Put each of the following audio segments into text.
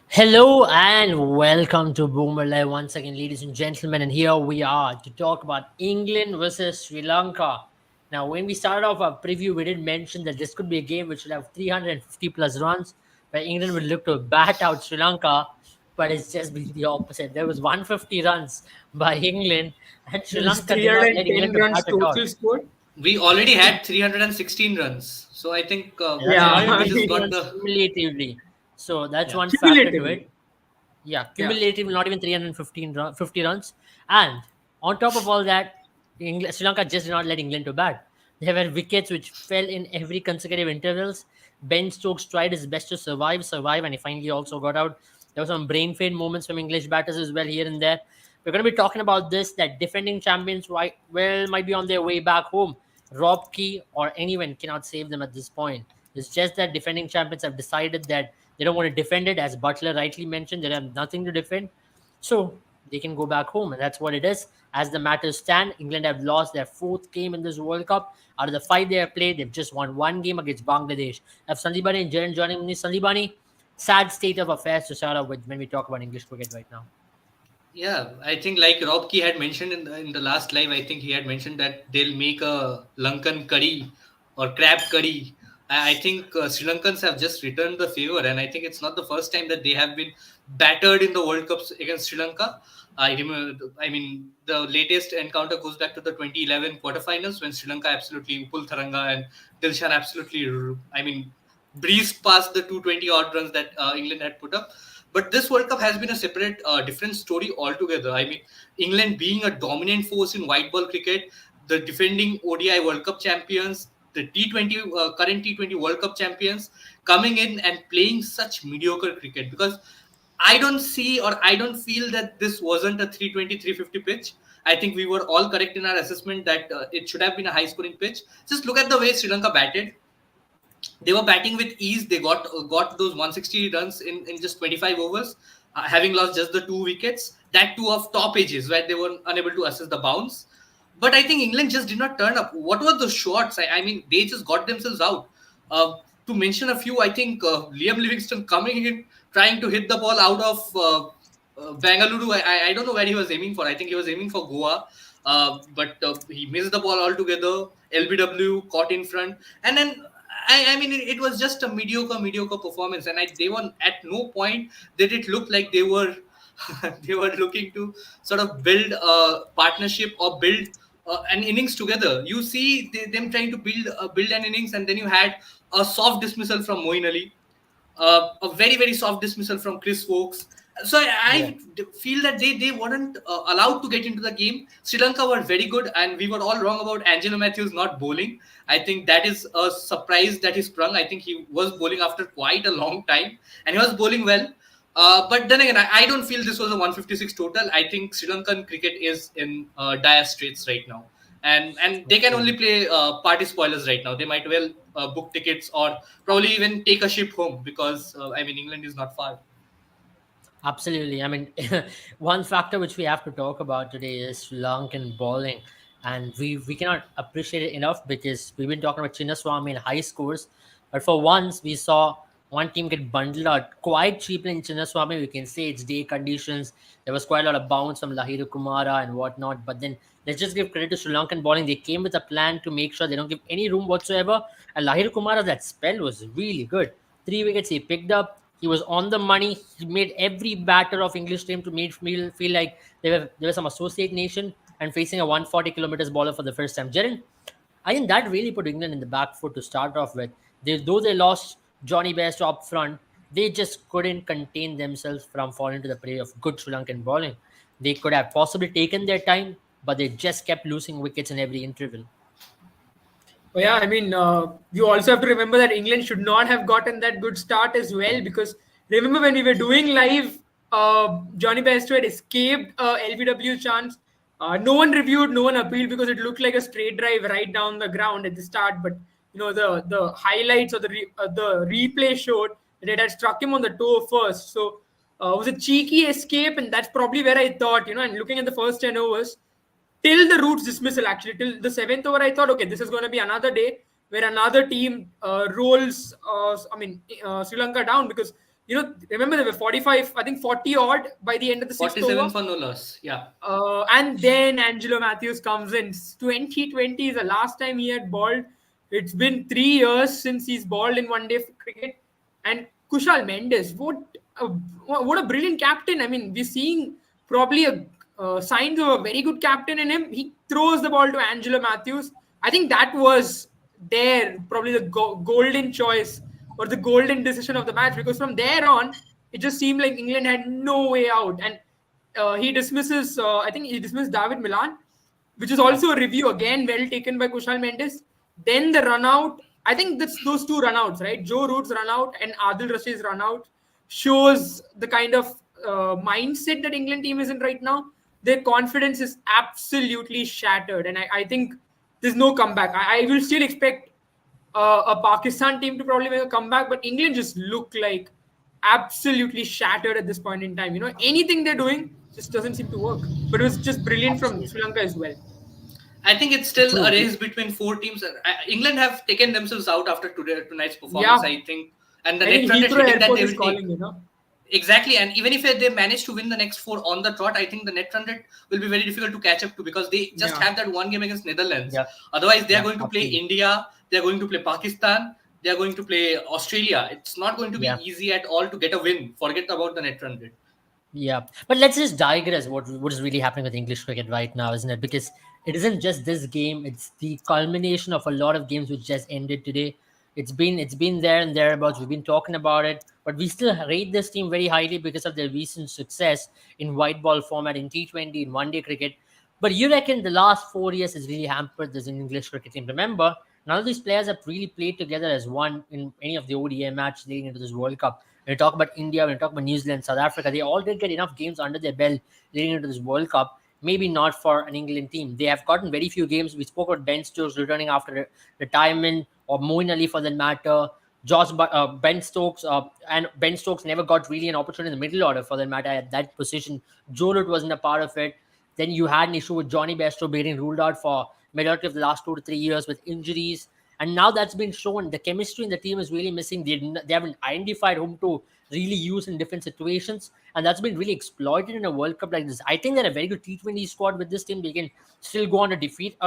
Hello and welcome to Boomer Live once again, ladies and gentlemen. And here we are to talk about England versus Sri Lanka. Now, when we started off our preview, we did mention that this could be a game which would have 350 plus runs, where England would look to bat out Sri Lanka, but it's just been the opposite. There was 150 runs by England, and Sri There was Lanka did not let 310 England to runs bat at all. total score. We already had 316 runs. So I think And that's Yeah, not even we I just 350 got mean, runs the. cumulatively. So that's Yeah. one factor to cumulatively. it. Yeah, Yeah. cumulative, not even 50 runs. And on top of all that, Sri Lanka just did not let England to bat. There were wickets which fell in every consecutive intervals. Ben Stokes tried his best to survive, and he finally also got out. There were some brain fade moments from English batters as well here and there. We're going to be talking about this, that defending champions might be on their way back home. Rob Key or anyone cannot save them at this point. It's just that defending champions have decided that they don't want to defend it, as Butler rightly mentioned. They have nothing to defend, so they can go back home, and that's what it is. As the matters stand, England have lost their fourth game in this World Cup. Out of the five they have played, they've just won one game against Bangladesh. I have Sandibani and Jaren joining me. Sandibani, sad state of affairs to start off with when we talk about English cricket right now. Yeah, I think like Rob Key had mentioned in the last live, I think he had mentioned that they'll make a Lankan curry or crab curry. I think Sri Lankans have just returned the favor, and I think it's not the first time that they have been battered in the World Cups against Sri Lanka. I remember, I mean, the latest encounter goes back to the 2011 quarterfinals when Sri Lanka absolutely Upul Tharanga and Dilshan absolutely, I mean, breezed past the 220 odd runs that England had put up. But this World Cup has been a separate, different story altogether. I mean, England being a dominant force in white ball cricket, the defending ODI World Cup champions, the T20 current T20 World Cup champions, coming in and playing such mediocre cricket. Because I don't see or I don't feel that this wasn't a 320 350 pitch. I think we were all correct in our assessment that it should have been a high scoring pitch. Just look at the way Sri Lanka batted. They were batting with ease. They got those 160 runs in just 25 overs, having lost just the two wickets. That two of top ages where they were unable to assess the bounce. But I think England just did not turn up. What were the shots? I mean, they just got themselves out. To mention a few, I think Liam Livingston coming in, trying to hit the ball out of Bangalore. I don't know where he was aiming for. I think he was aiming for Goa. But he missed the ball altogether. LBW caught in front. And then I mean, it was just a mediocre performance, and they were at no point did it look like they were they were looking to sort of build a partnership or build an innings together. You see them trying to build an innings, and then you had a soft dismissal from Moeen Ali, a very soft dismissal from Chris Wokes. So Yeah. feel that they weren't allowed to get into the game. Sri Lanka were very good, and we were all wrong about Angelo Matthews not bowling. I think that is a surprise that he sprung. I think he was bowling after quite a long time, and he was bowling well. But then again, I don't feel this was a 156 total. I think Sri Lankan cricket is in dire straits right now, and they can Okay. only play party spoilers right now. They might well book tickets or probably even take a ship home because I mean England is not far. Absolutely. I mean, one factor which we have to talk about today is Sri Lankan bowling, and we cannot appreciate it enough because we've been talking about Chinnaswamy and high scores, but for once we saw one team get bundled out quite cheaply in Chinnaswamy. We can say it's day conditions. There was quite a lot of bounce from Lahiru Kumara and whatnot, but then let's just give credit to Sri Lankan bowling. They came with a plan to make sure they don't give any room whatsoever, and Lahiru Kumara, that spell was really good. Three wickets he picked up. He was on the money. He made every batter of English team to make feel like they were some associate nation and facing a 140 kilometers bowler for the first time. Jaren, I think that really put England in the back foot to start off with. Though they lost Johnny Best up front, they just couldn't contain themselves from falling to the prey of good Sri Lankan bowling. They could have possibly taken their time, but they just kept losing wickets in every interval. Oh, yeah, I mean, you also have to remember that England should not have gotten that good start as well because remember when we were doing live, Johnny Bairstow had escaped LBW chance. No one reviewed, no one appealed because it looked like a straight drive right down the ground at the start. But the highlights or the replay showed that it had struck him on the toe first. So it was a cheeky escape, and that's probably where I thought, and looking at the first 10 overs till the Roots dismissal, actually, till the seventh over, I thought, okay, this is going to be another day where another team rolls, Sri Lanka down because remember they were 45, I think 40 odd by the end of the sixth 47 over. for no loss. Yeah. And then Angelo Matthews comes in. 2020 is the last time he had bowled. It's been 3 years since he's bowled in one day cricket. And Kushal Mendes, a, what a brilliant captain. I mean, we're seeing probably a signs of a very good captain in him. He throws the ball to Angelo Matthews. I think that was probably the golden choice or the golden decision of the match, because from there on, it just seemed like England had no way out. And he dismisses, I think he dismissed David Milan, which is Yeah. also a review again, well taken by Kushal Mendes. Then the run out, I think that's those two run outs, right? Joe Root's run out and Adil Rashid's run out shows the kind of mindset that England team is in right now. Their confidence is absolutely shattered, and I think there's no comeback. I will still expect a Pakistan team to probably make a comeback, but England just look like absolutely shattered at this point in time. Anything they're doing just doesn't seem to work. But it was just brilliant from Absolutely. Sri Lanka as well. I think it's still a True. race between four teams. England have taken themselves out after tonight's performance, Yeah, I think, and the I net think run rate Heathrow hitting that Airport they is will take. calling. Exactly, and even if they manage to win the next four on the trot, I think the net run rate will be very difficult to catch up to, because they just Yeah. have that one game against Netherlands. Yeah. Otherwise, they are Yeah. going to play Absolutely. India, they are going to play Pakistan, they are going to play Australia. It's not going to be Yeah. easy at all to get a win. Forget about the net run rate. Yeah, but let's just digress. What is really happening with English cricket right now, isn't it? Because it isn't just this game; it's the culmination of a lot of games which just ended today. It's been there and thereabouts. We've been talking about it, but we still rate this team very highly because of their recent success in white ball format, in T20, in one day cricket. But you reckon the last 4 years has really hampered this English cricket team? Remember, none of these players have really played together as one in any of the ODI match leading into this World Cup. When you talk about India, when you talk about New Zealand, South Africa, they all did get enough games under their belt leading into this World Cup. Maybe not for an England team. They have gotten very few games. We spoke about Ben Stokes returning after retirement, or Moeen Ali for that matter. Ben Stokes, and Ben Stokes never got really an opportunity in the middle order for that matter at that position. Joe Root wasn't a part of it. Then you had an issue with Johnny Bairstow being ruled out for majority of the last 2 to 3 years with injuries. And now that's been shown. The chemistry in the team is really missing. They haven't identified whom to really use in different situations. And that's been really exploited in a World Cup like this. I think they're a very good T20 squad with this team. They can still go on to defeat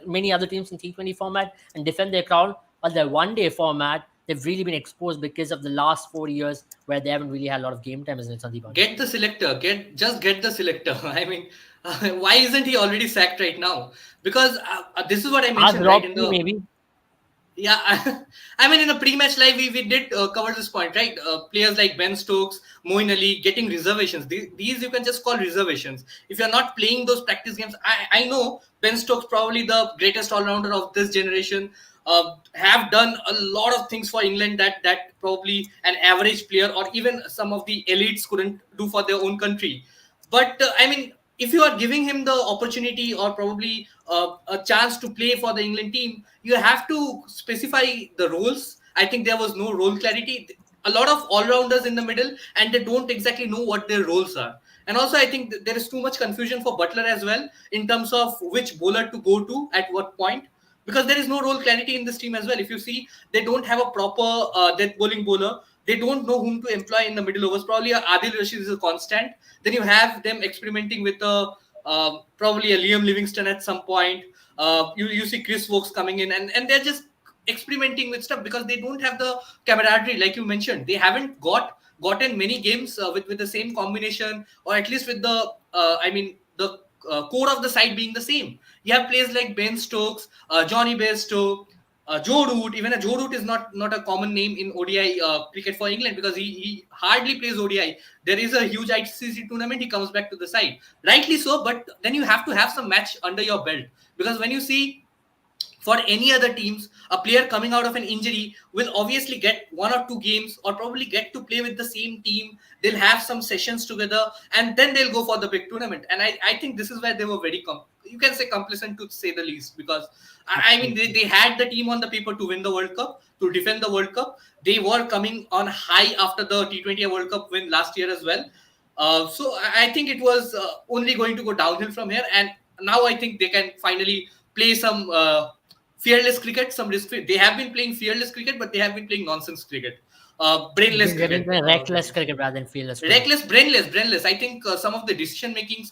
many other teams in T20 format and defend their crown. But the one day format, they've really been exposed because of the last 4 years where they haven't really had a lot of game time, isn't it, Sandeep? Get the selector. Get the selector. I mean, why isn't he already sacked right now? Because this is what I Ask mentioned right in Rocky, the. maybe. Yeah, I mean, in the pre-match live, we did cover this point, right? Players like Ben Stokes, Moeen Ali getting reservations. These you can just call reservations. If you're not playing those practice games, I know Ben Stokes, probably the greatest all-rounder of this generation, have done a lot of things for England that probably an average player or even some of the elites couldn't do for their own country. But I mean, if you are giving him the opportunity or probably a chance to play for the England team, you have to specify the roles. I think there was no role clarity. A lot of all-rounders in the middle, and they don't exactly know what their roles are. And also, I think there is too much confusion for Butler as well in terms of which bowler to go to at what point, because there is no role clarity in this team as well. If you see, they don't have a proper death bowling bowler. They don't know whom to employ in the middle overs. Probably Adil Rashid is a constant. Then you have them experimenting with probably a Liam Livingston at some point. You see Chris Wokes coming in, and they're just experimenting with stuff because they don't have the camaraderie, like you mentioned. They haven't gotten many games with the same combination, or at least with the the core of the side being the same. You have players like Ben Stokes, Johnny Bairstow, Joe Root. Even a Joe Root is not a common name in ODI cricket for England, because he hardly plays ODI. There is a huge ICC tournament, he comes back to the side. Rightly so, but then you have to have some match under your belt, because when you see, for any other teams, a player coming out of an injury will obviously get 1 or 2 games, or probably get to play with the same team. They'll have some sessions together, and then they'll go for the big tournament. And I think this is where they were very you can say complacent, to say the least, because I mean, they had the team on the paper to win the World Cup, to defend the World Cup. They were coming on high after the T20 World Cup win last year as well. So I think it was only going to go downhill from here. And now I think they can finally play some fearless cricket, some risk. They have been playing fearless cricket, but they have been playing nonsense cricket. brainless They've been cricket. playing reckless cricket rather than fearless cricket. Reckless, brainless. I think some of the decision makings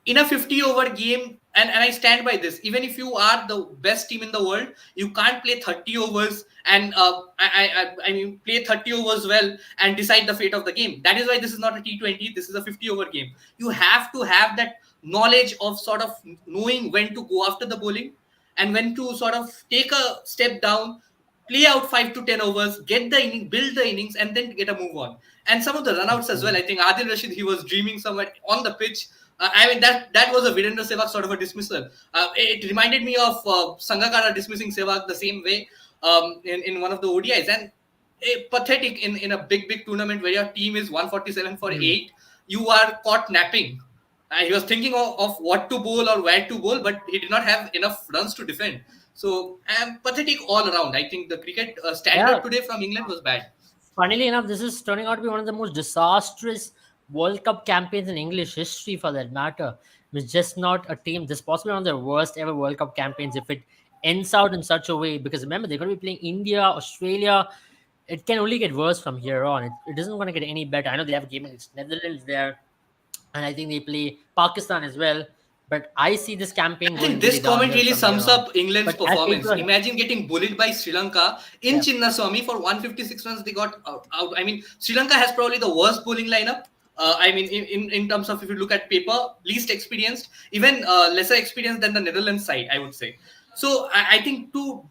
in a 50-over game, and I stand by this. Even if you are the best team in the world, you can't play 30 overs and I mean play 30 overs well and decide the fate of the game. That is why this is not a T20. This is a 50-over game. You have to have that knowledge of sort of knowing when to go after the bowling and when to sort of take a step down, play out 5 to 10 overs, get the inning, build the innings, and then get a move on. And some of the runouts as well. I think Adil Rashid, he was dreaming somewhere on the pitch. I mean that was a Virendra Sehwag sort of a dismissal. It reminded me of Sangakkara dismissing Sehwag the same way in one of the ODIs, and pathetic in a big tournament where your team is 147 for 8. You are caught napping. He was thinking of what to bowl or where to bowl, but he did not have enough runs to defend. So pathetic all around. I think the cricket Yeah, standard today from England was bad. funnily enough, this is turning out to be one of the most disastrous World Cup campaigns in English history, for that matter. It's just not a team. This is possibly one of the worst ever World Cup campaigns if it ends out in such a way. Because remember, they're going to be playing India, Australia. It can only get worse from here on. It isn't going to get any better. I know they have a game against Netherlands there, and I think they play Pakistan as well. But I see this campaign I think going really this comment downhill really from here sums on. up England's But as performance. people are, Imagine getting bullied by Sri Lanka in yeah, Chinnaswamy for 156 runs. They got out. I mean, Sri Lanka has probably the worst bowling lineup. I mean, in terms of if you look at paper, least experienced, even lesser experienced than the Netherlands side, I would say. So I think to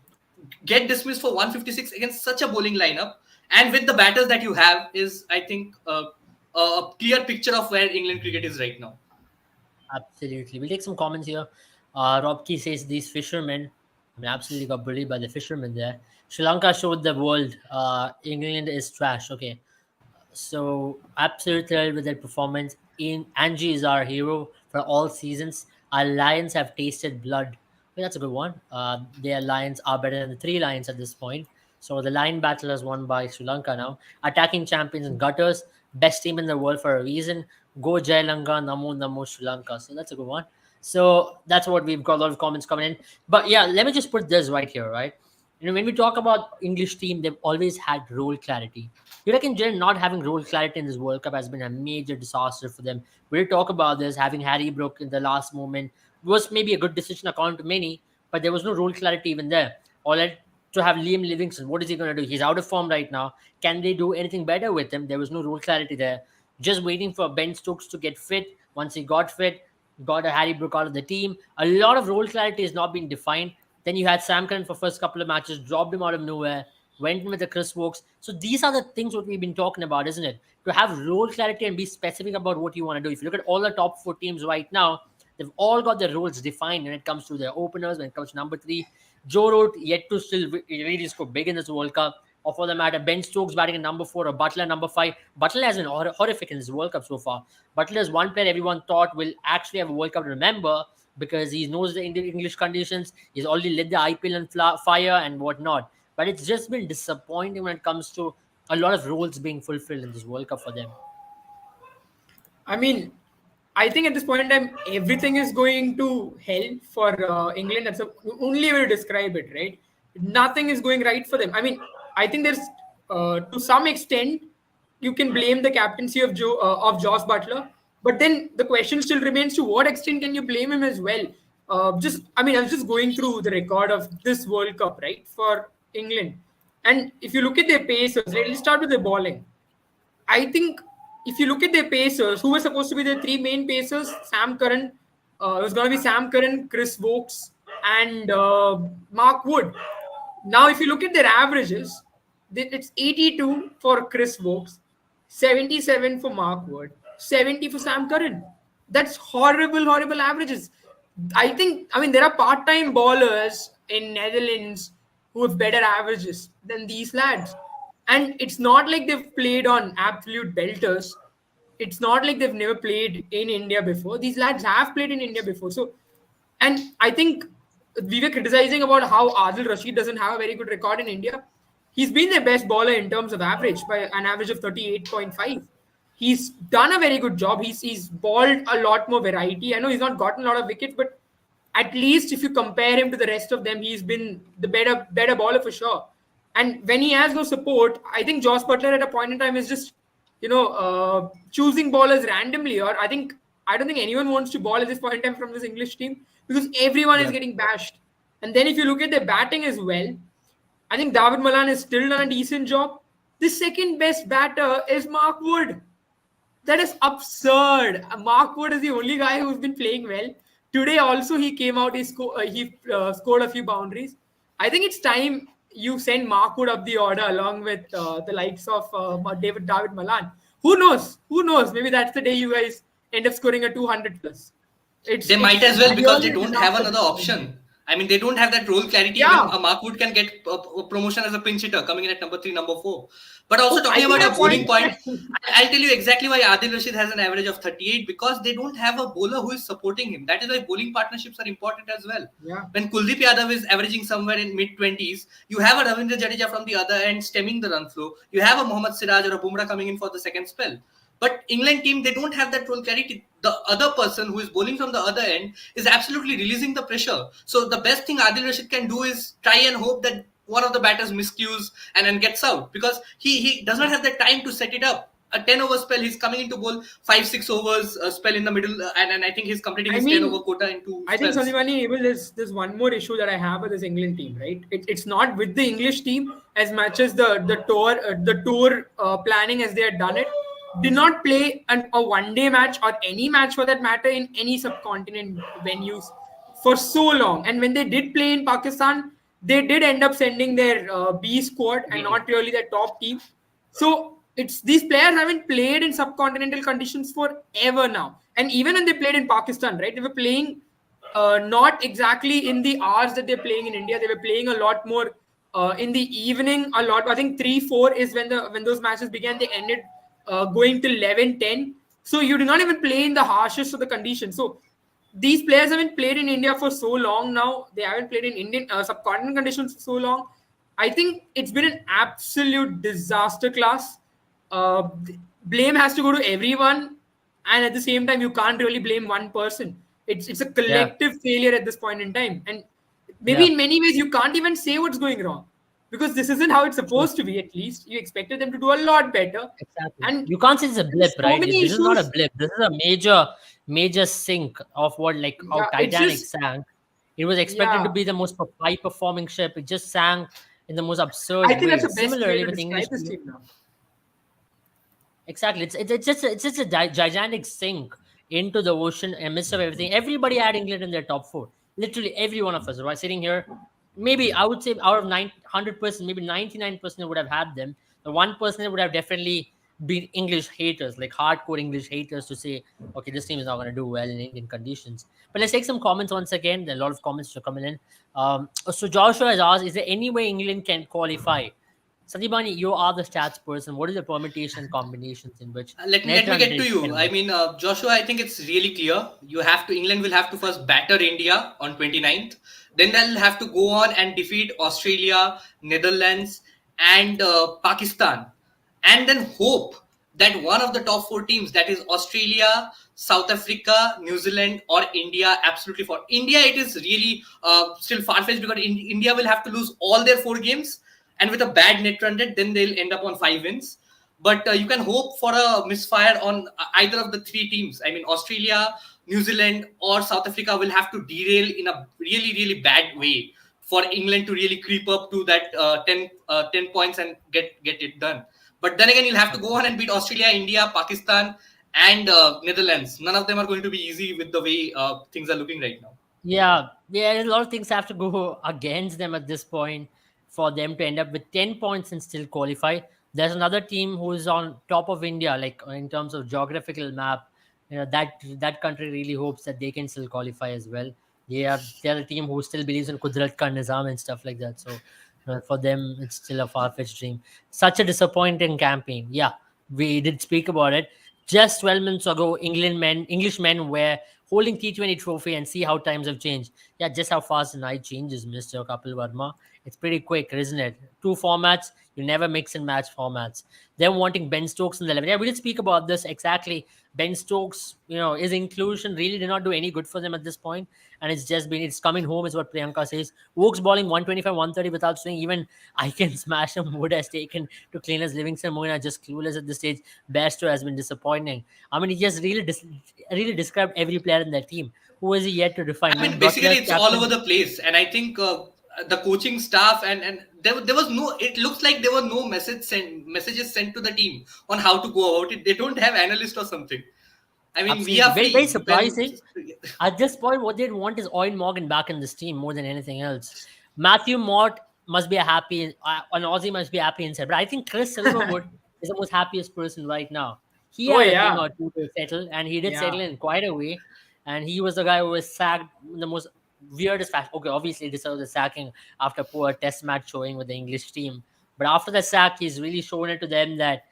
get dismissed for 156 against such a bowling lineup and with the batters that you have is, I think, a clear picture of where England cricket is right now. absolutely. We'll take some comments here. Rob Key says these fishermen, I mean, absolutely got bullied by the fishermen there. Sri Lanka showed the world England is trash. Okay. So absolutely thrilled with their performance. In Angie is our hero for all seasons. Our Lions have tasted blood. Okay, that's a good one. Their Lions are better than the three Lions at this point. So the Lion battle is won by Sri Lanka now. Attacking champions and gutters, best team in the world for a reason. Go Jai Lanka, Namo Namo Sri Lanka. So that's a good one. So that's what we've got a lot of comments coming in. But yeah, let me just put this right here, right? When we talk about English team, they've always had role clarity. You reckon Jen not having role clarity in this World Cup has been a major disaster for them? We'll talk about this. Having Harry Brook in the last moment was maybe a good decision according to many, but there was no role clarity even there. All right, to have Liam Livingston, what is he going to do? He's out of form right now. Can they do anything better with him? There was no role clarity there. Just waiting for Ben Stokes to get fit. Once he got fit, got a Harry Brook out of the team. A lot of role clarity has not been defined. Then you had Sam Curran for first couple of matches, dropped him out of nowhere, went in with the Chris Wokes. So these are the things what we've been talking about, isn't it? To have role clarity and be specific about what you want to do. If you look at all the top four teams right now, they've all got their roles defined when it comes to their openers, when it comes to number three. Joe Root yet to still really score big in this World Cup. Or for the matter, Ben Stokes batting at number 4 or Butler number 5. Butler has been horrific in this World Cup so far. Butler is one player everyone thought will actually have a World Cup to remember because he knows the English conditions. He's already led the IPL on fire and whatnot. But it's just been disappointing when it comes to a lot of roles being fulfilled in this World Cup for them. I mean, I think at this point in time, everything is going to hell for England. That's the only way to describe it, right? Nothing is going right for them. I mean, I think there's, to some extent, you can blame the captaincy of Josh Butler, but then the question still remains: to what extent can you blame him as well? I mean, I was just going through the record of this World Cup, right, for England, and if you look at their pacers, right, let's start with their bowling. I think if you look at their pacers, who were supposed to be their three main pacers, Sam Curran, it was going to be Sam Curran, Chris Wokes, and Mark Wood. Now, if you look at their averages, it's 82 for Chris Wokes, 77 for Mark Wood, 70 for Sam Curran. That's horrible averages. I mean, there are part-time bowlers in Netherlands who have better averages than these lads. And it's not like they've played on absolute belters. It's not like they've never played in India before. These lads have played in India before. So, and I think we were criticizing about how Adil Rashid doesn't have a very good record in India. He's been their best bowler in terms of average by an average of 38.5. He's done a very good job. He's bowled a lot more variety. I know he's not gotten a lot of wickets, but at least if you compare him to the rest of them, he's been the better bowler for sure. And when he has no support, I think Josh Butler at a point in time is just, choosing ballers randomly. Or I don't think anyone wants to ball at this point in time from this English team because everyone is Yeah. getting bashed. And then if you look at their batting as well, I think David Malan has still done a decent job. The second best batter is Mark Wood. That is absurd. Mark Wood is the only guy who's been playing well. Today also he came out. He scored a few boundaries. I think it's time you send Mark Wood up the order along with the likes of David Malan. Who knows? Who knows? Maybe that's the day you guys end up scoring a 200 plus. They might It's as well, because they really a don't have disaster at another this point. option. I mean, they don't have that role clarity. Even Yeah. Mark Wood can get a promotion as a pinch hitter, coming in at number 3, number 4. But also, Oh, I talking think about at your a bowling point. point, I'll tell you exactly why Adil Rashid has an average of 38, because they don't have a bowler who is supporting him. That is why bowling partnerships are important as well. Yeah. When Kuldeep Yadav is averaging somewhere in mid 20s, you have a Ravindra Jadeja from the other end stemming the run flow. You have a Mohammad Siraj or a Bumrah coming in for the second spell. But England team, they don't have that role clarity. The other person who is bowling from the other end is absolutely releasing the pressure. So the best thing Adil Rashid can do is try and hope that one of the batters miscues and then gets out, because he does not have the time to set it up. A 10 over spell, he's coming into bowl 5-6 overs spell in the middle, and I think he's completing I his 10 over mean, quota in two I think spells. Sandipani, Abel, there's one more issue that I have with this England team, right? It's not with the English team as much as the tour planning as they had done it. Did not play a one-day match or any match for that matter in any subcontinent venues for so long. And when they did play in Pakistan, they did end up sending their B squad and not really their top team. So it's these players haven't played in subcontinental conditions forever now. And even when they played in Pakistan, right, they were playing not exactly in the hours that they're playing in India. They were playing a lot more in the evening. A lot, I think 3-4 is when those matches began. They ended going till 11-10. So you do not even play in the harshest of the conditions. So these players haven't played in India for so long now. They haven't played in Indian subcontinent conditions for so long. I think it's been an absolute disaster class. Uh, Blame has to go to everyone, and at the same time, you can't really blame one person. It's a Yeah, collective failure at this point in time, and maybe yeah, in many ways you can't even say what's going wrong because this isn't how it's true. supposed to be. At least you expected them to do a lot better, Exactly. and You can't say it's a there's blip, so right? many This is not a issues. blip. This is a major, major sink of what, like how Yeah, it's Titanic just sank. It was expected to yeah. be the most high performing ship. It just sank in the most I absurd think that's way. the best way Similarly to with English describe this team, team now. exactly. It's just a gigantic sink into the ocean amidst of everything. Everybody had England in their top four. Literally every one of us, right? Sitting here, maybe I would say out of 900%, maybe 99% would have had them. The 1% would have definitely been English haters, like hardcore English haters, to say, okay, this team is not going to do well in Indian conditions. But let's take some comments once again. There are a lot of comments are coming in. So Joshua has asked, is there any way England can qualify? Sandeepani, you are the stats person. What is the permutation combinations in which Let me net run get to rate you. can I work? mean, Joshua, I think it's really clear. England will have to first batter India on 29th. Then they'll have to go on and defeat Australia, Netherlands, and Pakistan. And then hope that one of the top four teams, that is Australia, South Africa, New Zealand, or India, absolutely for India, it is really still far fetched, because India will have to lose all their four games. And with a bad net run rate, then they'll end up on 5 wins. But you can hope for a misfire on either of the three teams. I mean, Australia, New Zealand, or South Africa will have to derail in a really, really bad way for England to really creep up to that 10 points and get it done. But then again, you'll have to go on and beat Australia, India, Pakistan, and Netherlands. None of them are going to be easy with the way things are looking right now. Yeah, a lot of things have to go against them at this point for them to end up with 10 points and still qualify. There's another team who is on top of India, like in terms of geographical map. That country really hopes that they can still qualify as well. They're a team who still believes in Kudrat Ka Nizam and stuff like that. So for them, it's still a far fetched dream. Such a disappointing campaign. Yeah, we did speak about it. Just 12 minutes ago, English men were holding T20 trophy, and see how times have changed. Yeah, just how fast the night changes, Mr. Kapil Verma. It's pretty quick, isn't it? Two formats, you never mix and match formats. They're wanting Ben Stokes in the 11. Yeah, we did speak about this exactly. Ben Stokes, his inclusion really did not do any good for them at this point, and it's coming home, is what Priyanka says. Oaks bowling 125, 130 without swing. Even I can smash him would has taken to clean as Livingston. Moina just clueless at this stage. Bairstow has been disappointing. I mean, he just really described every player in that team. Who is he yet to define? I mean, Butler, basically, it's all over captain. the place, and I think the coaching staff and there was no. It looks like there were no messages sent to the team on how to go about it. They don't have analyst or something. I mean, we Absolutely. are Very, very free. Well, surprising. At this point, what they'd want is Owen Morgan back in this team more than anything else. Matthew Mott must be an Aussie must be happy inside. But I think Chris Silverwood is the most happiest person right now. He Oh had a thing yeah, or two to settle, and he did settle yeah. in quite a way. And he was the guy who was sacked in the most weirdest fashion. Okay, obviously he deserved the sacking after poor test match showing with the English team. But after the sack, he's really shown it to them that,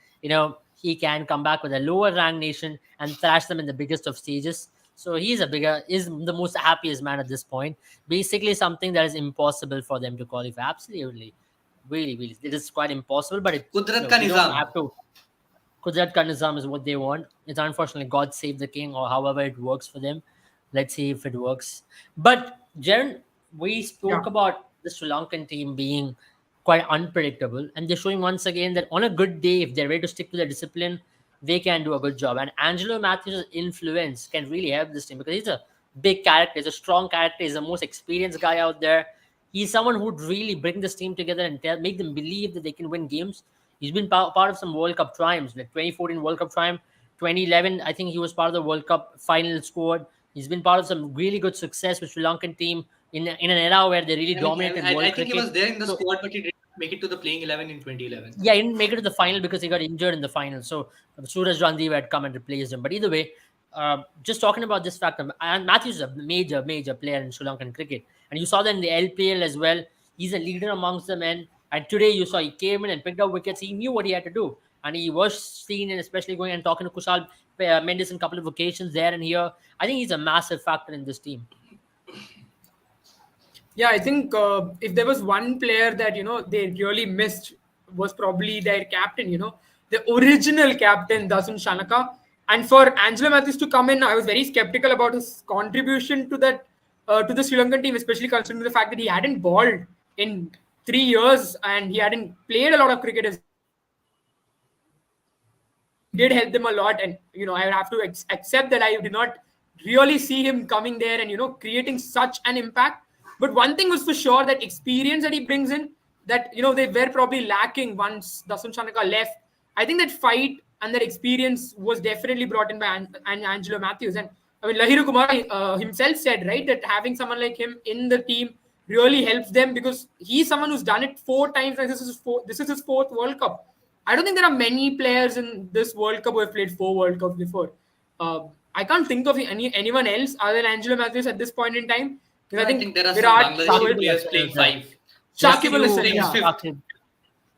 he can come back with a lower ranked nation and thrash them in the biggest of stages. So is the most happiest man at this point. Basically, something that is impossible for them to qualify. Absolutely, really, really, it is quite impossible. But Kudrat ka we don't nizam. have to. Kudrat ka Nizam is what they want. It's unfortunately God save the king, or however it works for them. Let's see if it works. But Jaren, we Yeah. spoke about the Sri Lankan team being quite unpredictable, and they're showing once again that on a good day, if they're ready to stick to their discipline, they can do a good job. And Angelo Matthews' influence can really help this team because he's a big character, he's a strong character, he's the most experienced guy out there. He's someone who'd really bring this team together and make them believe that they can win games. He's been part of some World Cup triumphs, like 2014 World Cup triumph, 2011. I think he was part of the World Cup final squad. He's been part of some really good success with Sri Lankan team in an era where they really I mean, dominated I world think he cricket. was there in the So squad, but he didn't make it to the playing 11 in 2011. yeah, he didn't make it to the final because he got injured in the final. So Suraj Randive had come and replaced him. But either way, just talking about this fact, and Matthews is a major, major player in Sri Lankan cricket. And you saw that in the LPL as well. He's a leader amongst the men. And today you saw he came in and picked up wickets. He knew what he had to do. And he was seen, and especially going and talking to Kushal Mendes on a couple of occasions there and here. I think he's a massive factor in this team. Yeah, I think if there was one player that they really missed was probably their captain. The original captain Dasun Shanaka, and for Angelo Matthews to come in, I was very skeptical about his contribution to that to the Sri Lankan team, especially considering the fact that he hadn't bowled in 3 years and he hadn't played a lot of cricket as well. Did help them a lot, and I have to accept that I did not really see him coming there and creating such an impact. But one thing was for sure, that experience that he brings in, that they were probably lacking once Dasun Shanaka left. I think that fight and that experience was definitely brought in by Angelo Matthews. And I mean, Lahiru Kumar himself said, right, that having someone like him in the team really helps them, because he's someone who's done it 4 times, and this is his fourth World Cup. I don't think there are many players in this World Cup who have played 4 World Cups before. I can't think of anyone else other than Angelo Matthews at this point in time. No, Because I I think think there are some Virat, Bangladeshi Shakib, players playing five. Just Shakib few, Al Hasan, playing yeah, fifth. Shakib.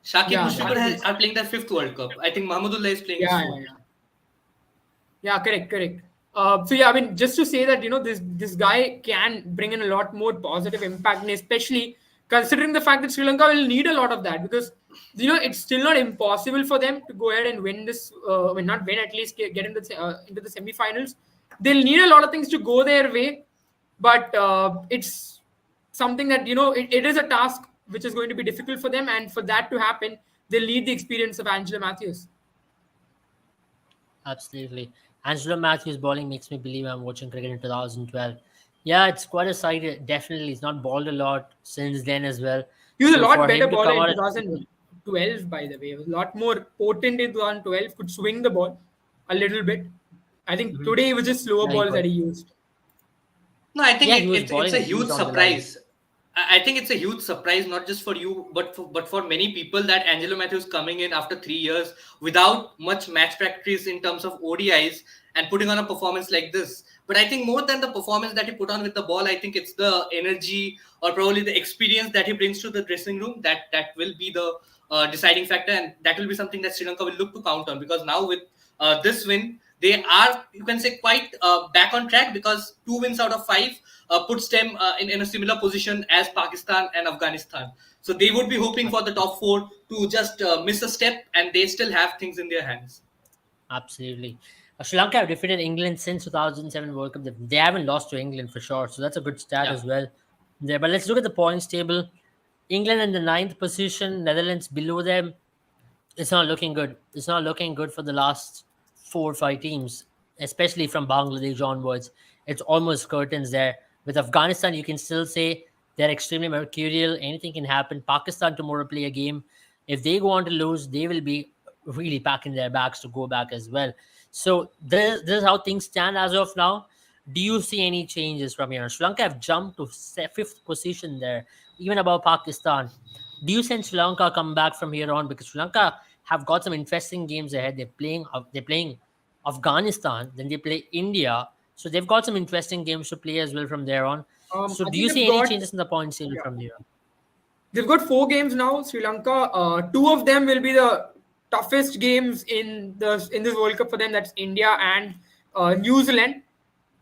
Shakib yeah, Mushfiqur Shakib. are playing their fifth World Cup. I think Mahmudullah is playing his Yeah, fourth. yeah, yeah. Yeah, correct. So yeah, I mean, just to say that this guy can bring in a lot more positive impact, and especially considering the fact that Sri Lanka will need a lot of that, because it's still not impossible for them to go ahead and win this. I mean, not win, at least get into the semi-finals. They'll need a lot of things to go their way, but it's something that it is a task which is going to be difficult for them, and for that to happen, they'll need the experience of Angela Matthews. Absolutely. Angelo Matthews bowling makes me believe I'm watching cricket in 2012. Yeah, it's quite a sight. Definitely, he's not bowled a lot since then as well. He was a So lot for better him to bowler come in out, 2012, by the way. He was a lot more potent in 2012, could swing the ball a little bit. I think Mhm. today it was just slower Yeah, he balls could. that he used. No, I think Yeah, he was it's a bowling huge huge on the line. surprise. I think it's a huge surprise, not just for you, but for many people, that Angelo Matthews coming in after 3 years without much match practice in terms of ODIs and putting on a performance like this. But I think more than the performance that he put on with the ball, I think it's the energy or probably the experience that he brings to the dressing room that will be the deciding factor, and that will be something that Sri Lanka will look to count on, because now with this win, they are, you can say, quite back on track, because 2 wins out of 5. puts them in a similar position as Pakistan and Afghanistan. So they would be hoping for the top four to just miss a step, and they still have things in their hands. Absolutely. Sri Lanka have defeated England since 2007 World Cup. They haven't lost to England for sure, so that's a good stat Yeah. as well. There, but let's look at the points table. England in the ninth position, Netherlands below them. It's not looking good. It's not looking good for the last 4 or 5 teams, especially from Bangladesh onwards. It's almost curtains there. With Afghanistan, you can still say they're extremely mercurial. Anything can happen. Pakistan tomorrow play a game. If they go on to lose, they will be really packing their bags to go back as well. So this is how things stand as of now. Do you see any changes from here? Sri Lanka have jumped to fifth position there, even above Pakistan. Do you sense Sri Lanka come back from here on? Because Sri Lanka have got some interesting games ahead. They're playing Afghanistan, then they play India. So they've got some interesting games to play as well from there on. So I do think you they've see any got changes in the points table yeah. from here? They've got 4 games now. Sri Lanka. Two of them will be the toughest games in this World Cup for them. That's India and New Zealand,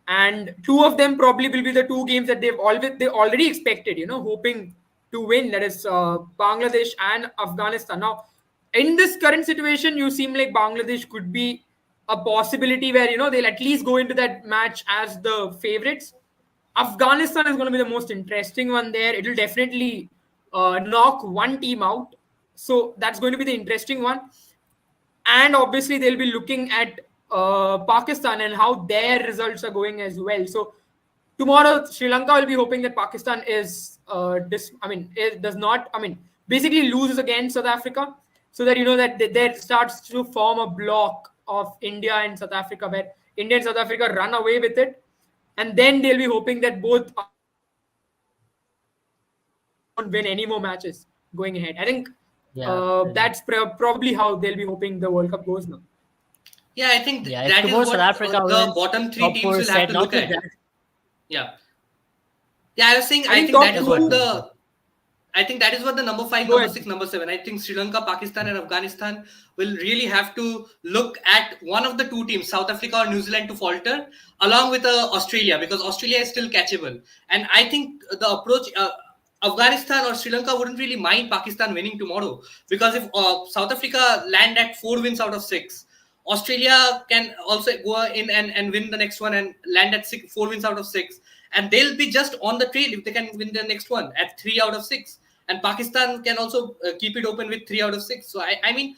and two of them probably will be the 2 games that they already expected. Hoping to win. That is Bangladesh and Afghanistan. Now, in this current situation, you seem like Bangladesh could be a possibility where they'll at least go into that match as the favorites. Afghanistan is going to be the most interesting one there. It will definitely knock one team out. So that's going to be the interesting one. And obviously, they'll be looking at Pakistan and how their results are going as well. So tomorrow, Sri Lanka will be hoping that Pakistan it does not, basically loses against South Africa, so that that there starts to form a block of India and South Africa, where India and South Africa run away with it, and then they'll be hoping that both don't win any more matches going ahead. I think Yeah, that's probably how they'll be hoping the World Cup goes now. Yeah, I think yeah. If that is tomorrow South what Africa the wins, bottom three top teams four will is have set. to Not look just at. that. Yeah. Yeah, I was saying, I I think think top that is Yeah, go what ahead. two. the I think that is what the number five, Go number ahead. six, number seven. I think Sri Lanka, Pakistan, and Afghanistan will really have to look at one of the two teams, South Africa or New Zealand, to falter, along with Australia, because Australia is still catchable. And I think the approach, Afghanistan or Sri Lanka wouldn't really mind Pakistan winning tomorrow, because if South Africa land at 4 wins out of 6, Australia can also go in and win the next one and land at 4 wins out of 6. And they'll be just on the trail if they can win the next one at 3 out of 6. And Pakistan can also keep it open with 3 out of 6. So I mean,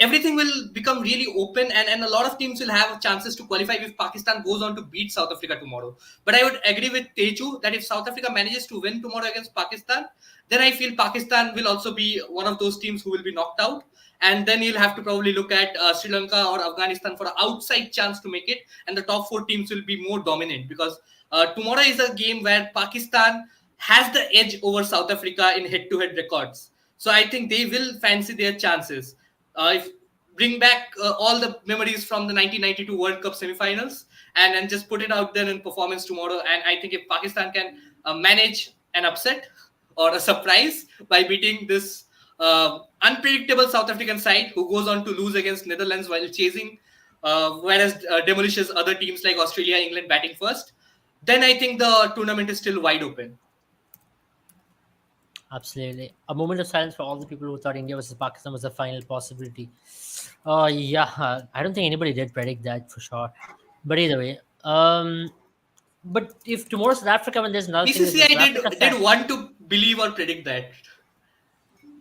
everything will become really open, and a lot of teams will have chances to qualify if Pakistan goes on to beat South Africa tomorrow. But I would agree with Teju that if South Africa manages to win tomorrow against Pakistan, then I feel Pakistan will also be one of those teams who will be knocked out. And then you'll have to probably look at Sri Lanka or Afghanistan for an outside chance to make it, and the top 4 teams will be more dominant, because tomorrow is a game where Pakistan has the edge over South Africa in head-to-head records. So I think they will fancy their chances. If bring back all the memories from the 1992 World Cup semifinals, and just put it out there in performance tomorrow. And I think if Pakistan can manage an upset or a surprise by beating this unpredictable South African side, who goes on to lose against Netherlands while chasing, whereas demolishes other teams like Australia, England batting first, then I think the tournament is still wide open. Absolutely. A moment of silence for all the people who thought India versus Pakistan was a final possibility. Yeah, I don't think anybody did predict that for sure. But either way, but if tomorrow South Africa, when there's another thing is the BCCI South Africa did want to believe or predict that.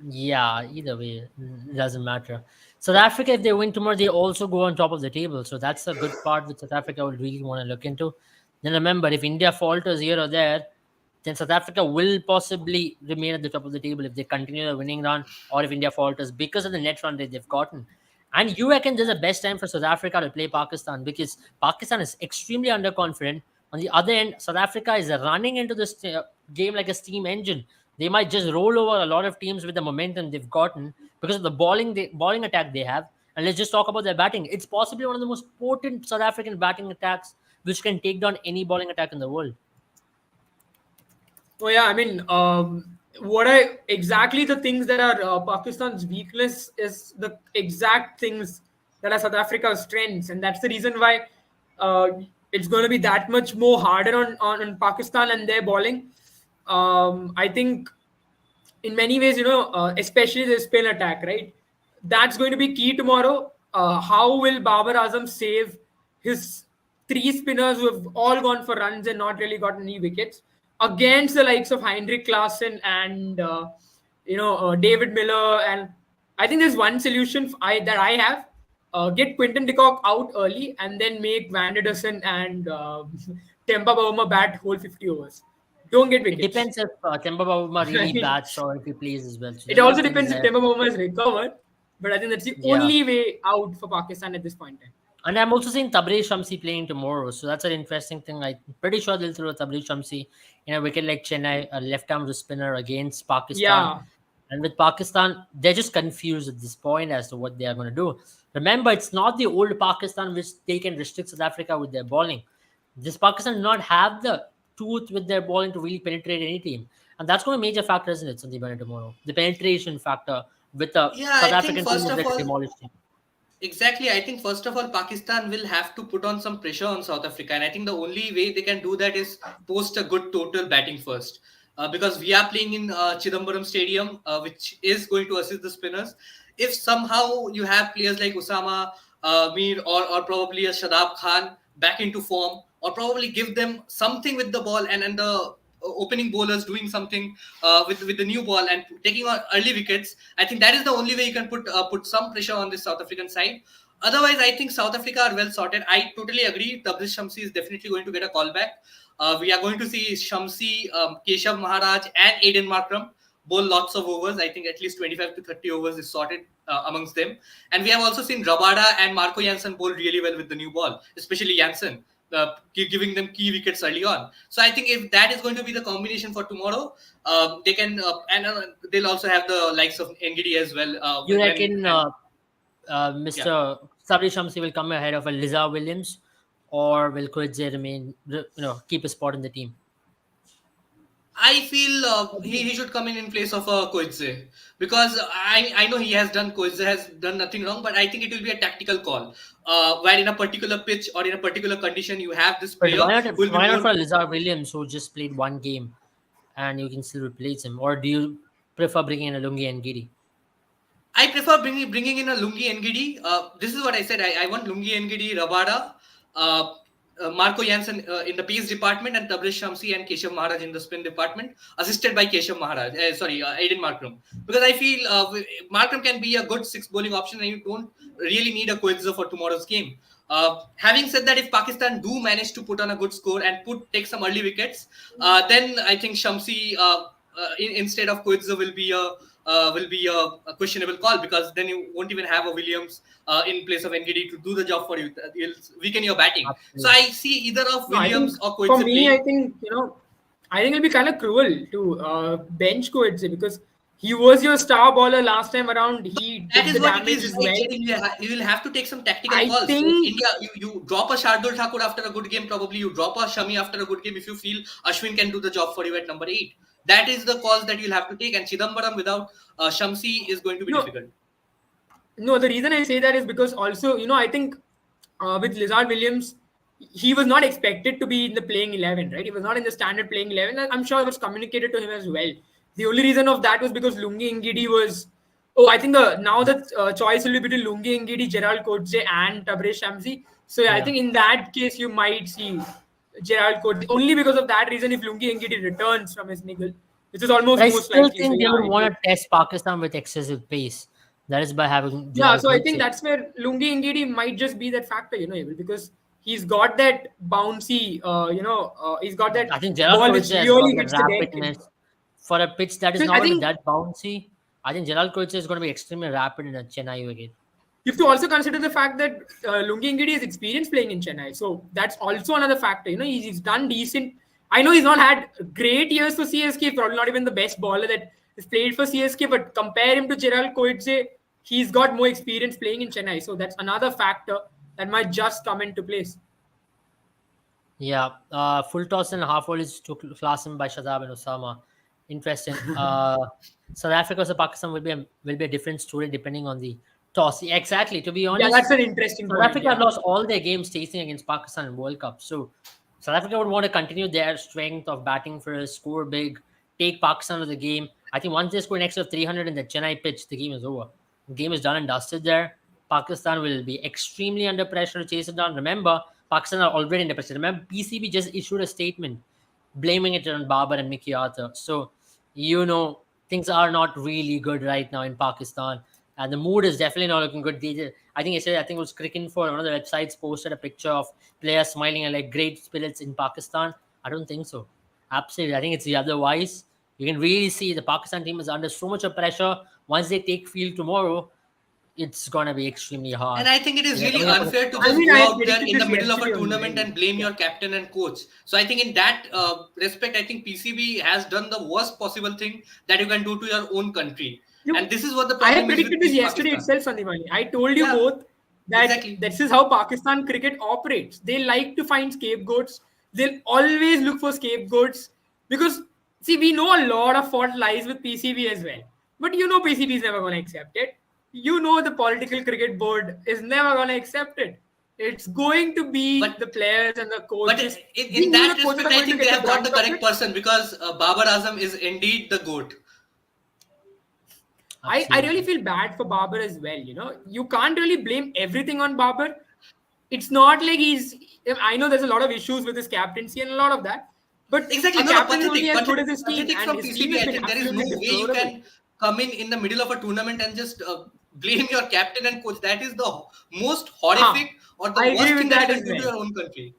yeah, either way, it doesn't matter. South Africa, if they win tomorrow, they also go on top of the table. So that's a good part that South Africa will really want to look into. Then remember, if India falters here or there, then South Africa will possibly remain at the top of the table if they continue the winning run, or if India falters because of the net run that they've gotten. And you reckon this is the best time for South Africa to play Pakistan, because Pakistan is extremely underconfident. On the other end, South Africa is running into this game like a steam engine. They might just roll over a lot of teams with the momentum they've gotten because of the bowling attack they have. And let's just talk about their batting. It's possibly one of the most potent South African batting attacks which can take down any bowling attack in the world. Oh yeah, what I exactly the things that are Pakistan's weakness is the exact things that are South Africa's strengths, and that's the reason why uh, it's going to be that much more harder on Pakistan and their bowling. I think in many ways, especially the spin attack, right? That's going to be key tomorrow. How will Babar Azam save his three spinners who have all gone for runs and not really gotten any wickets against the likes of Heinrich Klaassen and David Miller? And I think there's one solution that I have: get Quinton de Kock out early and then make Van der Dussen and Temba Bavuma bat whole 50 overs. Don't get It wickets. depends if Temba Bavuma I really mean, bats or if he plays as well. So it there are also things depends if there. Temba Bavuma is recovered, but I think that's the Yeah. only way out for Pakistan at this point in time. And I'm also seeing Tabrez Shamsi playing tomorrow. So that's an interesting thing. I'm pretty sure they'll throw Tabrez Shamsi in a wicket like Chennai, a left-arm spinner against Pakistan. Yeah, And with Pakistan, they're just confused at this point as to what they are going to do. Remember, it's not the old Pakistan which they can restrict South Africa with their bowling. This Pakistan do not have the tooth with their bowling to really penetrate any team. And that's going to be a major factor, isn't it, Sandeep Bennett, tomorrow? The penetration factor with the Yeah, South I think African team first is of like a all, demolished team. exactly. I think first of all, Pakistan will have to put on some pressure on South Africa, and I think the only way they can do that is post a good total batting first. Because we are playing in Chidambaram Stadium, which is going to assist the spinners. If somehow you have players like Usama Mir or probably a Shadab Khan back into form, or probably give them something with the ball and the opening bowlers doing something with the new ball and taking on early wickets, I think that is the only way you can put some pressure on the South African side. Otherwise, I think South Africa are well sorted. I totally agree. Tabriz Shamsi is definitely going to get a call back. We are going to see Shamsi, Keshav Maharaj, and Aiden Markram bowl lots of overs. I think at least 25 to 30 overs is sorted amongst them. And we have also seen Rabada and Marco Jansen bowl really well with the new ball, especially Jansen, giving them key wickets early on. So I think if that is going to be the combination for tomorrow, they can, and they'll also have the likes of Ngidi as well. You reckon And yeah. Mr. Sabri Shamsi will come ahead of a Liza Williams, or will Kudze remain, keep a spot in the team? I feel he should come in place of Koitze, because I know Koitze has done nothing wrong, but I think it will be a tactical call. Where in a particular pitch or in a particular condition you have this But player who will be why not more. for Liza Williams, who just played one game and you can still replace him? Or do you prefer bringing in a Lungi and Giri? I prefer bringing in a Lungi Ngidi. This is what I said. I want Lungi Ngidi, Rabada, uh, Marco Jansen in the pace department, and Tabriz Shamsi and Keshav Maharaj in the spin department, assisted by Keshav Maharaj. Aiden Markram. Because I feel Markram can be a good six bowling option, and you don't really need a Koitzer for tomorrow's game. Having said that, if Pakistan do manage to put on a good score and take some early wickets, then I think Shamsi instead of Koitzer will be a questionable call, because then you won't even have a Williams in place of NGD to do the job for you. You'll weaken your batting. So Absolutely. I see either of no, I think Williams or for Koitze me, playing. I think it'll be kind of cruel to bench Coetzee because he was your star bowler last time around. He That did the is what it damage is, as right? well. You will have to take some tactical I calls. So if think India, you drop a Shardul Thakur after a good game, probably you drop a Shami after a good game if you feel Ashwin can do the job for you at number 8. That is the calls that you'll have to take. And Chidambaram without Shamsi is going to be no, difficult. no. The reason I say that is because also I think with Lizard Williams, he was not expected to be in the playing 11, right? He was not in the standard playing 11. I'm sure it was communicated to him as well. The only reason of that was because Lungi Ngidi was. Oh, I think the choice will be between Lungi Ngidi, Gerald Coetzee, and Tabrez Shamsi. So yeah, I Yeah. think in that case you might see Gerald Coetzee only because of that reason. If Lungi Ngidi returns from his niggle, which is But almost I most still likely. So think they yeah, would want to test Pakistan with excessive pace. That is by having yeah, Jalal so I think Kudze. that's where Lungi Ngidi might just be that factor, Abel, because he's got that bouncy, he's got that I think Jalal ball which Kudze has got really the hits the deck. And rapidness for a pitch that is so not I going to be think that bouncy. I think Jalal Kudze is going to be extremely rapid in a Chennai wicket. you have to also consider the fact that Lungi Ngidi is experienced playing in Chennai. So that's also another factor. He's done decent. I know he's not had great years for CSK, probably not even the best bowler that has played for CSK, but compare him to Gerald Coetzee, he's got more experience playing in Chennai. So that's another factor that might just come into place. Yeah, full toss and half volleys to Klassen by Shadab and Osama. Interesting. South Africa versus Pakistan will be a different story depending on the toss. Exactly. To be Yeah, honest, that's an interesting South point. Africa have Yeah. lost all their games chasing against Pakistan in World Cup. So South Africa would want to continue their strength of batting first, score big, take Pakistan to the game. I think once they score an extra 300 in the Chennai pitch, the game is over. The game is done and dusted there. Pakistan will be extremely under pressure to chase it down. Remember, Pakistan are already under pressure. Remember, PCB just issued a statement blaming it on Babar and Mickey Arthur. So, things are not really good right now in Pakistan. And the mood is definitely not looking good. I think yesterday, I think it was Cricket for one of the websites posted a picture of players smiling and like great spirits in Pakistan. I don't think so. Absolutely. I think it's the otherwise. You can really see the Pakistan team is under so much of pressure. Once they take field tomorrow, it's gonna be extremely hard. And I think it is They're really coming up with unfair to I just mean, I go had out there predicted in the this middle of a yesterday tournament only. and blame Yeah. your captain and coach. So I think in that respect, I think PCB has done the worst possible thing that you can do to your own country. You, And this is what the I had problem is with predicted this East yesterday Pakistan. itself, Sandipani. I told you Yeah, both that exactly. this is how Pakistan cricket operates. They like to find scapegoats. They'll always look for scapegoats because, see, we know a lot of fault lies with PCB as well. But PCB is never going to accept it. The political cricket board is never going to accept it. It's going to be But the players and the but coaches. in that The coaches respect, are I going to think they get the have got the brunt of correct it. person because Babar Azam is indeed the goat. I really absolutely. feel bad for Babar as well. You can't really blame everything on Babar. It's not like he's. I know there's a lot of issues with his captaincy and a lot of that, but Exactly. a No, no, captain is only pathetic. as good as his team, Pathetic and from his team PCB. has I been think there is no absolutely way you deplorable. can come in the middle of a tournament and just blame your captain and coach. That is the most Huh. horrific or the I agree worst thing with that you that can as do to well. your own country.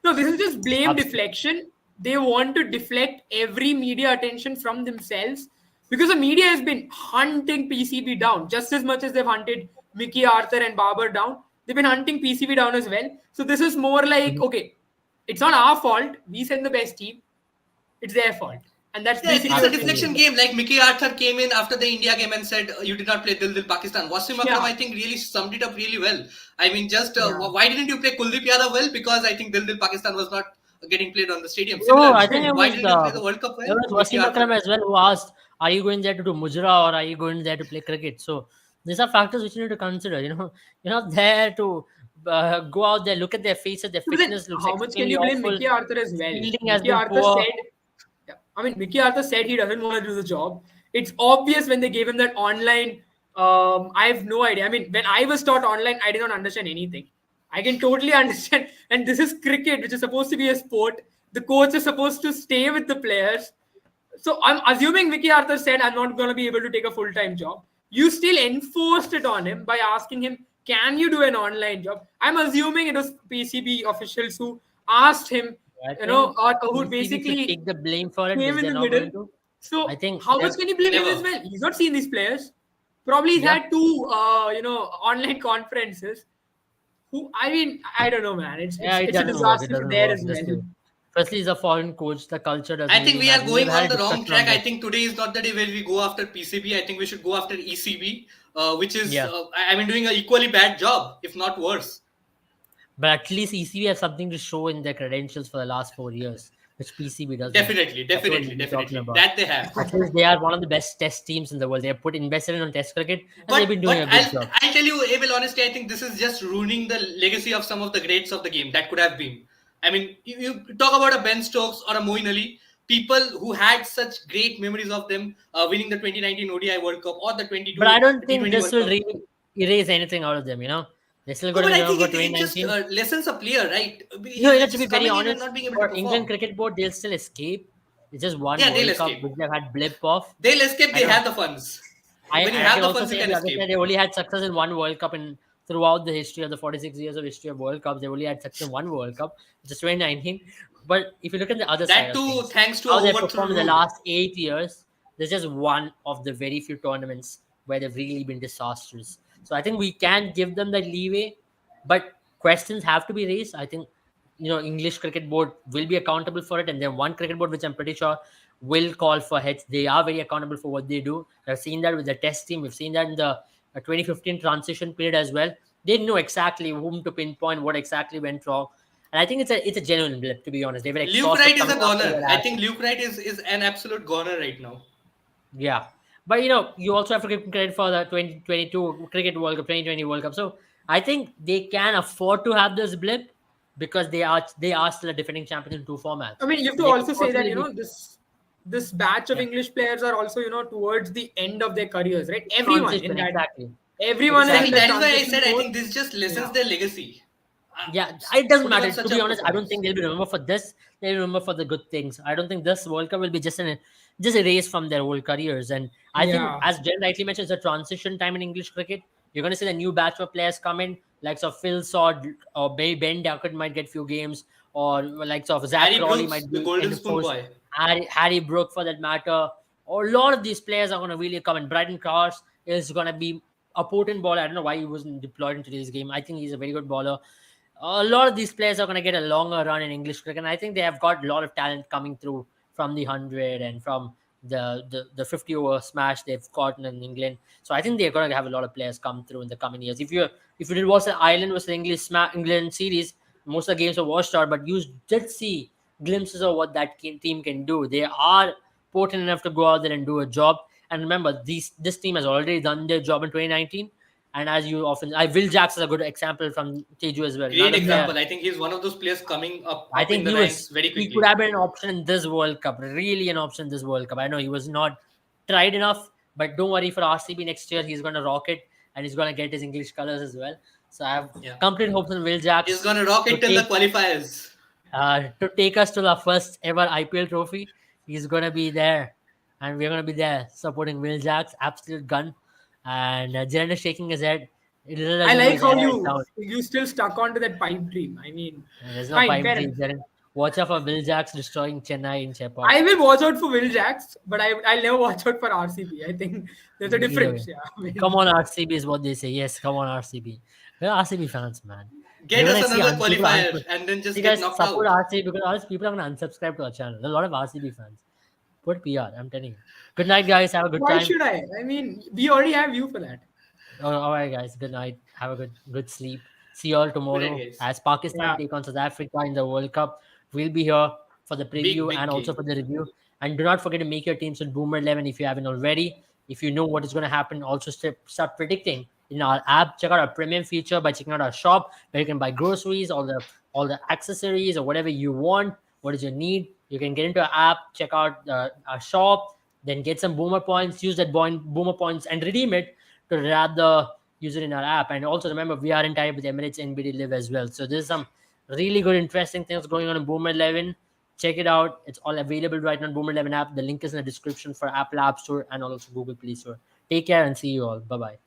No, this is just blame Absolutely. deflection. They want to deflect every media attention from themselves because the media has been hunting PCB down just as much as they've hunted Mickey Arthur and Barber down. They've been hunting PCB down as well. So this is more like, Mhm. okay, it's not our fault. We send the best team. It's their fault. And that's Yeah, basically it's a what's going deflection on. game. Like Mickey Arthur came in after the India game and said, "You did not play Dil Dil Pakistan." Wasim Akram, Yeah. I think, really summed it up really well. I mean, just Yeah. why didn't you play Kuldeep Yadav well? Because I think Dil Dil Pakistan was not getting played on the stadium. No, I Similarly, think it why was didn't you play the World Cup well? Mickey Wasim Arthur. Akram as well who asked, "Are you going there to do mujra or are you going there to play cricket?" So these are factors which you need to consider. You're not there to go out there, look at their faces, their But then, fitness looks how much can extremely you blame awful. Mickey Arthur as well? Fielding has Mickey been Arthur poor. said, yeah, I mean, Mickey Arthur said he doesn't want to do the job. It's obvious when they gave him that online. I have no idea. I mean, when I was taught online, I did not understand anything. I can totally understand. And this is cricket, which is supposed to be a sport. The coach is supposed to stay with the players. So I'm assuming Mickey Arthur said, I'm not going to be able to take a full time job. You still enforced it on him by asking him, can you do an online job? I'm assuming it was PCB officials who asked him, I think or who PCB should basically take the blame for it, came which in they're the not middle. going to. I So think how much they're can you blame him as Never. well? He's not seen these players. Probably he's yeah. had two, online conferences. Who I mean, I don't know, man. It's Yeah, it's it it's a doesn't work. It disaster doesn't there work. as Just well. to, firstly, he's a foreign coach. The culture doesn't I think really we are matter. We've going had on a the wrong discussion on track. I this. think today is not the day where we go after PCB. I think we should go after ECB, which is, Yeah, I mean, doing an equally bad job, if not worse. but at least ECB has something to show in their credentials for the last 4 years, which PCB doesn't. Definitely, That's what definitely, we'll be talking definitely. about. That they have. At least they are one of the best test teams in the world. They have put invested in on test cricket, and they've But been doing but a good I'll job. I'll tell you, Abel, honestly, I think this is just ruining the legacy of some of the greats of the game that could have been. I mean, you talk about a Ben Stokes or a Moeen Ali, people who had such great memories of them winning the 2019 ODI World Cup or the But I 22 don't think T20 this World will Cup. really erase anything out of them. They're still No, going to but be I known think for it just 2019. lessens a player, right? To be Just very coming in and honest, not being able to for England perform. cricket board, they'll still escape. It's just one Yeah, they'll World Cup escape. which they've had blip off. They'll escape. I They don't. have the funds. I When you I have can the also funds, you say can the other escape. side they only had success in one World Cup in throughout the history of the 46 years of history of World Cups. They only had success in one World Cup, which is 2019. But if you look at the other side That of too, things, thanks to how a they've overthrow performed in the rule. last 8 years, there's just one of the very few tournaments where they've really been disastrous. So I think we can give them that leeway, but questions have to be raised. I think English cricket board will be accountable for it, and then one cricket board which I'm pretty sure will call for heads. They are very accountable for what they do. I've seen that with the test team. We've seen that in the 2015 transition period as well. They know exactly whom to pinpoint, what exactly went wrong, and I think it's a genuine blip. To be honest, they were Luke exhausted Wright is coming a after goner. their I think ashes. Luke Wright is an absolute goner right now. Yeah, But you also have to give credit for the 2022 Cricket World Cup, 2020 World Cup. So I think they can afford to have this blip because they are still a defending champion in two I formats. mean, you have So to they could also say that possibly be. this batch of Yeah, English players are also towards the end of their careers, right? Everyone in transition, that, exactly. everyone is in Exactly. Exactly. the That is why I transition said I mode. think this just lessens Yeah, their legacy. Yeah, it doesn't Putting on matter. To such be a honest, I don't think performance. they'll be remembered for this. They'll remember for the good things. I don't think this World Cup will be just a race from their whole careers. And I think, yeah. as Jen rightly mentioned, it's a transition time in English cricket. You're going to see the new batch of players come in, likes of Phil Sod or Ben Duckett might get few games, or likes of Zach Harry Crawley Brooks, might the be in golden the spoon force. boy. Harry Brook for that matter. Or a lot of these players are going to really come in. Brighton Cross is going to be a potent bowler. I don't know why he wasn't deployed in today's game. I think he's a very good bowler. A lot of these players are going to get a longer run in English cricket. And I think they have got a lot of talent coming through from the 100 and from the 50 over smash they've gotten in England. So I think they're going to have a lot of players come through in the coming years. If you did watch the Ireland versus England series, most of the games were washed out, but you did see glimpses of what that team can do. They are potent enough to go out there and do a job. And remember, this team has already done their job in 2019. And as you often, Will Jacks is a good example from Teju as well. Great Another player. example. I think he's one of those players coming I up in think the ranks very he could quickly. have been an option in this World Cup. Really an option in this World Cup. I know he was not tried enough, but don't worry for RCB next year. He's going to rock it and he's going to get his English colors as well. So I have Yeah. complete hopes in Will He's Jacks gonna rock to it till the take qualifiers. us to the first ever IPL trophy. He's going to be there, and we're going to be there supporting Will Jacks. Absolute gun. And Jen is shaking his head. Little I does he know like his how head is you down. you still stuck onto that pipe dream. I mean, There's no fine, pipe fair dream. enough. Jen. Watch out for Will Jacks destroying Chennai in Chepauk. I will watch out for Will Jacks, but I'll never watch out for RCB. I think there's a Either way. difference. Yeah, I Come mean, on, RCB is what they say. Yes, come on, RCB. We're RCB fans, man. Get We're us gonna see another people qualifier and then just see get guys knocked support out. RCB because all these people are gonna unsubscribe to our channel. There's a lot of RCB fans. Put PR. I'm telling you. Good night, guys. Have a good why time. should I? I mean, we already have you for that. All right, guys. Good night. Have a good sleep. See you all Good night, tomorrow guys. as Pakistan Yeah, take on South Africa in the World Cup. We'll be here for the Big, preview big and also game. for the review. And do not forget to make your teams with Boomer 11 if you haven't already. If you know what is going to happen, also start predicting in our app. Check out our premium feature by checking out our shop where you can buy groceries, all the accessories or whatever you want. What is your need? You can get into our app, check out our shop, then get some Boomer points. Use that Boomer points and redeem it to rather use it in our app. And also remember, we are in tie with Emirates NBD Live as well. So there's some really good, interesting things going on in Boomer 11. Check it out. It's all available right now on Boomer 11 app. The link is in the description for Apple App Store and also Google Play Store. Take care and see you all. Bye bye.